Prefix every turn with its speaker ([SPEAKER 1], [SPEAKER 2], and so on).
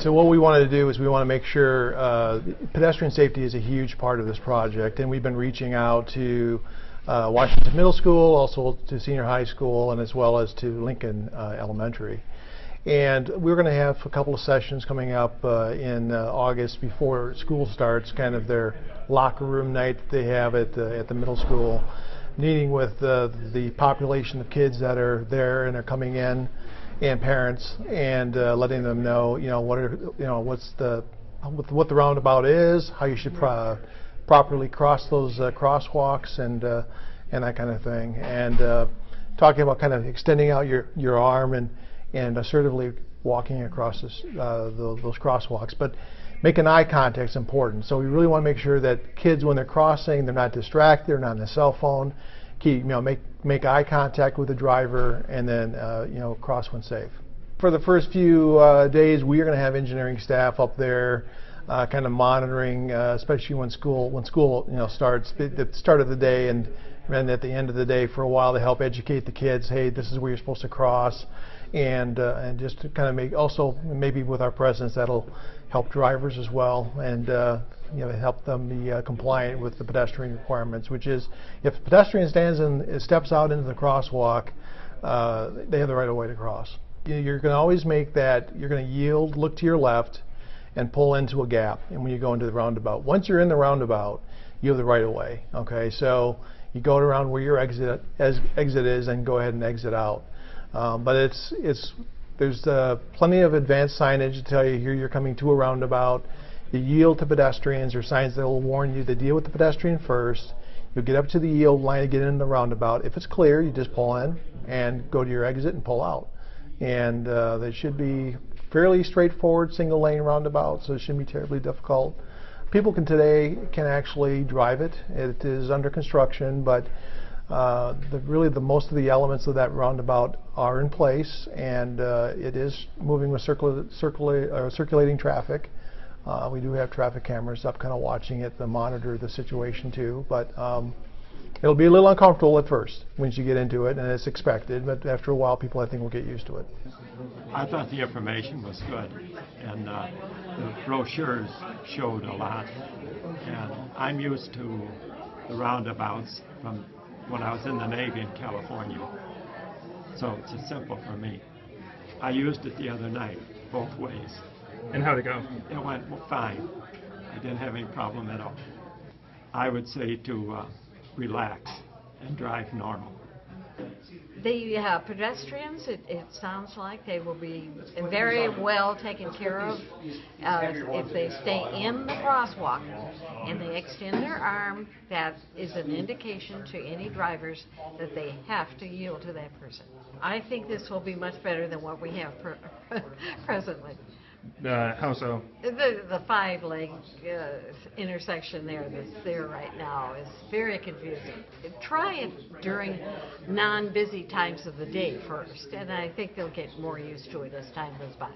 [SPEAKER 1] So what we wanted to do is we want to make sure pedestrian safety is a huge part of this project, and we've been reaching out to Washington Middle School, also to Senior High School, and as well as to Lincoln Elementary. And we're going to have a couple of sessions coming up in August before school starts, kind of their locker room night that they have at the middle school, meeting with the population of kids that are there and are coming in, and parents, and letting them know, what the roundabout is, how you should properly cross those crosswalks, and that kind of thing, and talking about kind of extending out your arm and assertively walking across those crosswalks. But making eye contact is important. So we really want to make sure that kids, when they're crossing, they're not distracted, they're not on their cell phone. Make eye contact with the driver, and then cross when safe. For the first few days, we are going to have engineering staff up there, kind of monitoring, especially when school starts, at the start of the day, and at the end of the day for a while, to help educate the kids. Hey, this is where you're supposed to cross, and just to kind of make, also maybe with our presence, that'll help drivers as well, and help them be compliant with the pedestrian requirements, which is, if a pedestrian steps out into the crosswalk, they have the right of way to cross. You're going to always make that, you're going to yield, look to your left, and pull into a gap, and when you go into the roundabout. Once you're in the roundabout, you have the right of way, okay? So you go around where your exit is and go ahead and exit out. But there's plenty of advanced signage to tell you here you're coming to a roundabout. You yield to pedestrians, or signs that will warn you to deal with the pedestrian first. You'll get up to the yield line to get in the roundabout. If it's clear, you just pull in and go to your exit and pull out. And they should be fairly straightforward single lane roundabout, so it shouldn't be terribly difficult. People today can actually drive it. It is under construction, but really most of the elements of that roundabout are in place, and it is moving with circulating traffic. We do have traffic cameras up kind of watching it to monitor the situation too, but it'll be a little uncomfortable at first once you get into it, and it's expected, but after a while people, I think, will get used to it.
[SPEAKER 2] I thought the information was good, and the brochures showed a lot, and I'm used to the roundabouts from when I was in the Navy in California, so it's simple for me. I used it the other night, both ways.
[SPEAKER 3] And how'd it go?
[SPEAKER 2] It went fine. I didn't have any problem at all. I would say to relax and drive normal.
[SPEAKER 4] The pedestrians, it sounds like they will be very well taken care of if they stay in the crosswalk and they extend their arm. That is an indication to any drivers that they have to yield to that person. I think this will be much better than what we have presently.
[SPEAKER 3] How so?
[SPEAKER 4] The 5-lane intersection that's there right now is very confusing. Try it during non-busy times of the day first, and I think they'll get more used to it as time goes by.